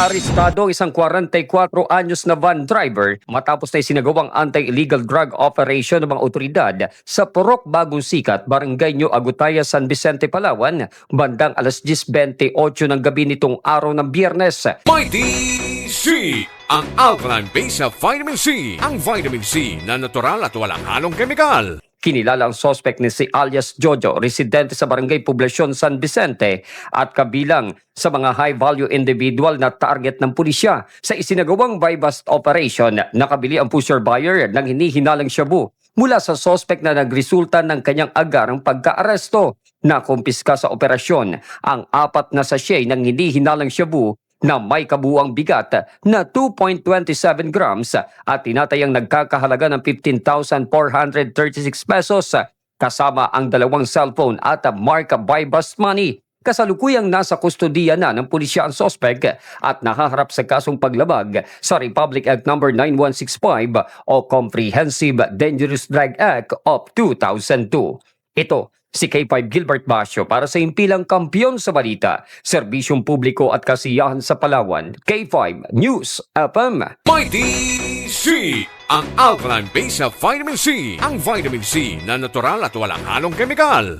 Arestado isang 44 anyos na van driver matapos na isinagawang anti-illegal drug operation ng mga otoridad sa Purok Bagong Sikat, Barangay New Agutaya, San Vicente, Palawan, bandang alas 10:28 ng gabi nitong araw ng Biyernes. Mighty C! Ang alkaline base sa vitamin C. Ang vitamin C na natural at walang halong kemikal. Kinilala ang suspect ni si alias Jojo, residente sa Barangay Poblacion, San Vicente at kabilang sa mga high-value individual na target ng pulisya sa isinagawang buy-bust operation. Nakabili ang pusher buyer ng hinihinalang shabu mula sa suspect na nagresulta ng kanyang agarang pagka-aresto. Nakumpiska sa operasyon ang 4 na sachet ng hinihinalang shabu na may kabuuang bigat na 2.27 grams at tinatayang nagkakahalaga ng 15,436 pesos kasama ang 2 cellphone at marka buy-bust money. Kasalukuyang nasa kustodiya na ng pulisya ang suspect at nakaharap sa kasong paglabag sa Republic Act No. 9165 o Comprehensive Dangerous Drug Act of 2002. Ito si K5 Gilbert Basio para sa Impilang Kampiyon sa Balita, Serbisyong Publiko at Kasiyahan sa Palawan, K5 News FM. Mighty C! Ang alkaline base sa vitamin C. Ang vitamin C na natural at walang halong kemikal.